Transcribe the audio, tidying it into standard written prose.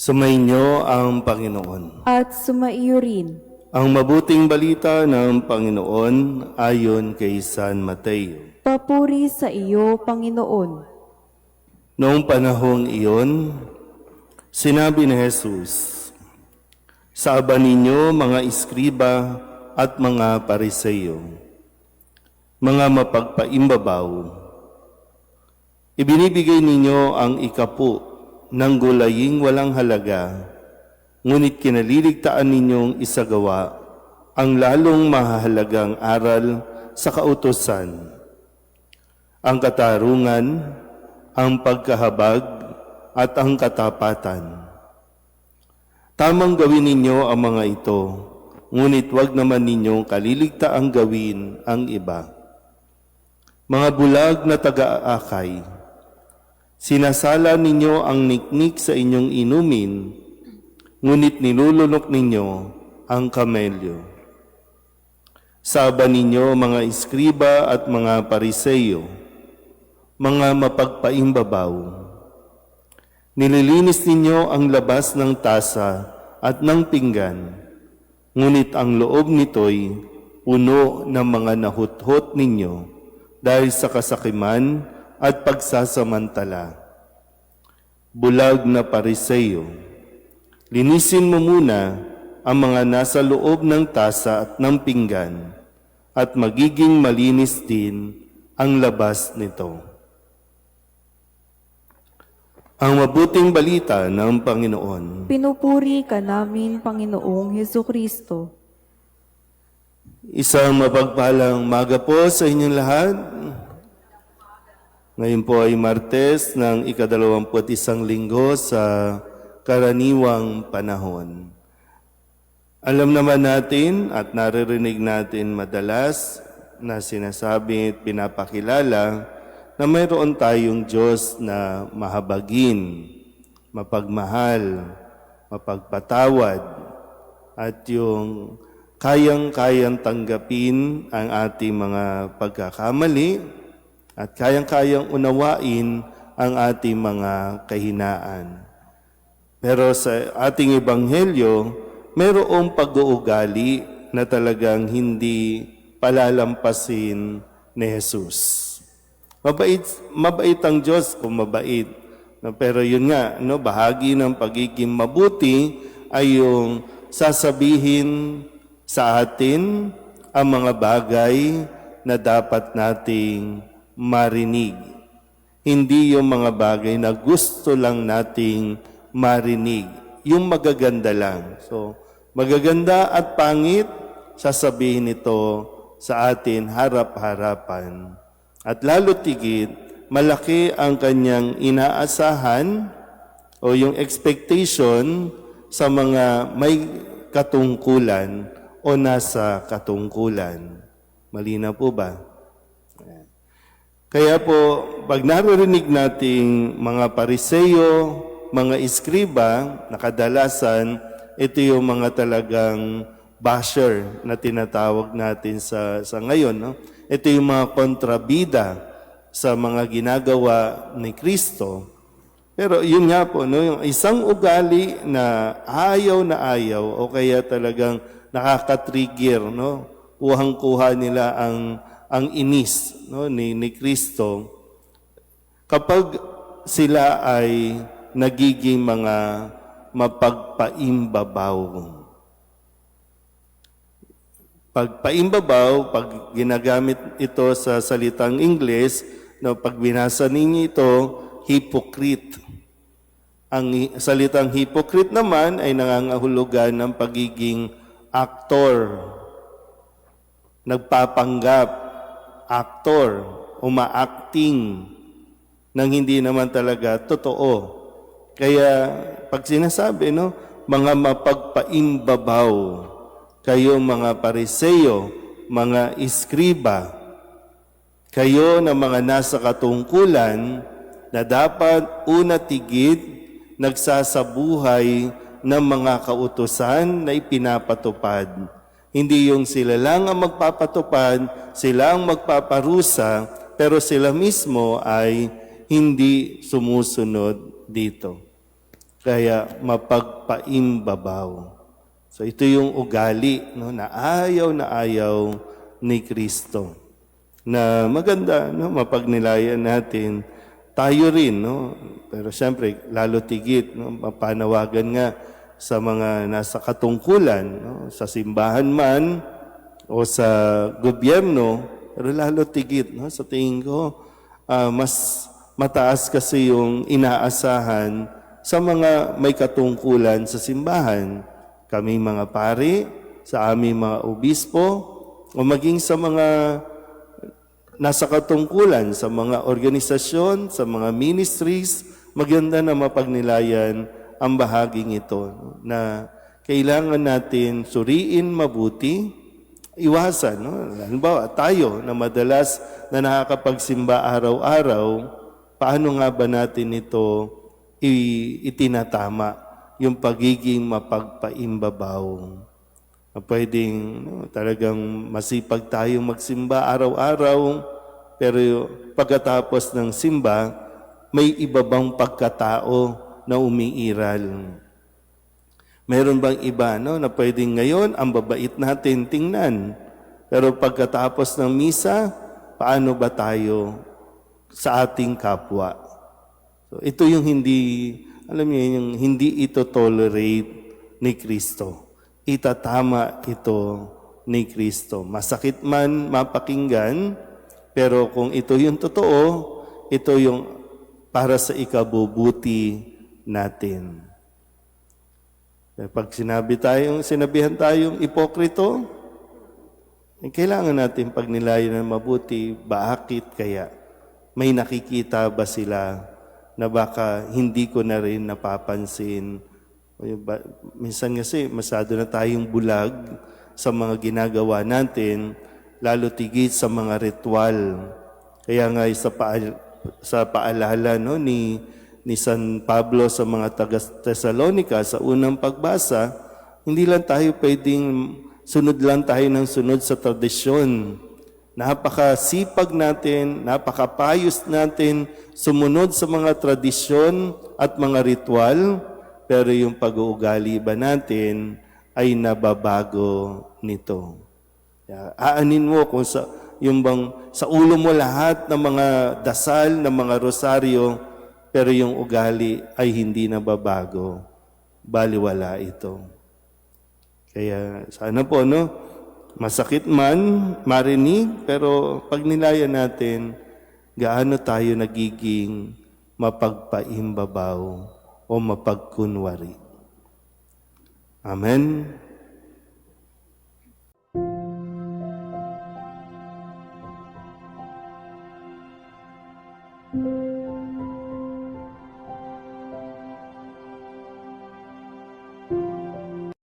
Sumainyo ang Panginoon. At sumaiyo rin. Ang mabuting balita ng Panginoon ayon kay San Mateo. Papuri sa iyo, Panginoon. Noong panahong iyon, sinabi ni Jesus, "Saaban ninyo mga iskriba at mga pariseyo, mga mapagpaimbabaw, ibinibigay ninyo ang ikapu ng gulaying walang halaga, ngunit kinaliligtaan ninyong isagawa ang lalong mahalagang aral sa kautusan, ang katarungan, ang pagkahabag, at ang katapatan. Tamang gawin ninyo ang mga ito, ngunit wag naman ninyong kaliligtaang gawin ang iba. Mga bulag na taga-aakay, sinasala ninyo ang niknik sa inyong inumin, ngunit nilulunok ninyo ang kamelyo. Saba ninyo mga iskriba at mga pariseyo, mga mapagpaimbabaw. Nililinis ninyo ang labas ng tasa at ng pinggan, ngunit ang loob nito'y puno ng mga nahuthot ninyo dahil sa kasakiman at pagsasamantala. Bulag na pariseyo, linisin mo muna ang mga nasa loob ng tasa at ng pinggan, at magiging malinis din ang labas nito." Ang mabuting balita ng Panginoon. Pinupuri ka namin, Panginoong Hesukristo. Isang mapagpalang maga po sa inyong lahat. Ngayon po ay Martes ng ika-21 linggo sa karaniwang panahon. Alam naman natin at naririnig natin madalas na sinasabi at pinapakilala na mayroon tayong Diyos na mahabagin, mapagmahal, mapagpatawad, at yung kayang-kayang tanggapin ang ating mga pagkakamali at kayang-kayang unawain ang ating mga kahinaan. Pero sa ating ebanghelyo, mayroong pag-uugali na talagang hindi palalampasin ni Jesus. Mabait ang Diyos kung mabait. Pero yun nga, bahagi ng pagiging mabuti ay yung sasabihin sa atin ang mga bagay na dapat nating marinig. Hindi yung mga bagay na gusto lang nating marinig. Yung magaganda lang. So, magaganda at pangit, sasabihin ito sa atin harap-harapan. At lalo tigit, malaki ang kanyang inaasahan o yung expectation sa mga may katungkulan o nasa katungkulan. Malinaw po ba? Kaya po, pag naririnig nating mga pariseyo, mga iskriba, nakadalasan, ito yung mga talagang basher na tinatawag natin sa ngayon. No? Ito yung mga kontrabida sa mga ginagawa ni Kristo. Pero yun nga po, yung isang ugali na ayaw o kaya talagang nakaka-trigger, kuhang-kuha nila ang inis ni Kristo kapag sila ay nagiging mga mapagpaimbabaw. Pagpaimbabaw, pag ginagamit ito sa salitang Ingles, pag binasa ninyo ito, hypocrite. Ang salitang hypocrite naman ay nangangahulugan ng pagiging aktor, nagpapanggap, aktor, uma-acting nang hindi naman talaga totoo. Kaya pag sinasabi, mga mapagpaimbabaw, kayo mga pariseyo, mga iskriba, kayo na mga nasa katungkulan na dapat una tigit nagsasabuhay ng mga kautusan na ipinapatupad. Hindi yung sila lang ang magpapatupad, sila ang magpaparusa, pero sila mismo ay hindi sumusunod dito. kaya mapagpaimbabaw. So ito yung ugali, no, na ayaw ni Kristo. Na maganda, no, mapagnilayan natin tayo rin, no. Pero siyempre lalo tigit, no, mapanawagan nga sa mga nasa katungkulan, no, sa simbahan man o sa gobyerno, pero lalo tigit, no, sa tingin ko mas mataas kasi yung inaasahan sa mga may katungkulan sa simbahan. Kami mga pari, sa aming mga obispo, o maging sa mga nasa katungkulan, sa mga organisasyon, sa mga ministries, maganda na mapagnilayan ang bahaging ito, no, na kailangan natin suriin mabuti, iwasan. No? Halimbawa, tayo na madalas na nakakapagsimba araw-araw, paano nga ba natin ito itinatama? Yung pagiging mapagpaimbabaw. Na pwedeng, no, talagang masipag tayong magsimba araw-araw, pero pagkatapos ng simba, may iba bang pagkatao na umiiral? Meron bang iba, no, na pwedeng ngayon ang babait natin tingnan, pero pagkatapos ng misa, paano ba tayo sa ating kapwa? So, ito yung hindi, alam niyo, yung hindi ito tolerate ni Kristo. Itatama ito ni Kristo. Masakit man mapakinggan, pero kung ito yung totoo, ito yung para sa ikabubuti natin. Pag sinabihan tayong ipokrito, kailangan natin pagnilayan ng mabuti. Bakit kaya? May nakikita ba sila na baka hindi ko na rin napapansin? Minsan kasi masyado na tayong bulag sa mga ginagawa natin, lalo tigit sa mga ritual. Kaya nga sa paalala, no, ni San Pablo sa mga taga-Thessalonica sa unang pagbasa, hindi lang tayo pwedeng sunod lang tayo ng sunod sa tradisyon. Napakasipag natin, napakapayos natin sumunod sa mga tradisyon at mga ritual, pero yung pag-uugali ba natin ay nababago nito. Aanin mo kung sa ulo mo lahat ng mga dasal, ng mga rosaryo, pero yung ugali ay hindi nababago. Baliwala ito. Kaya sana po, no, masakit man marinig, pero pagnilayan natin, gaano tayo nagiging mapagpaimbabaw o mapagkunwari. Amen.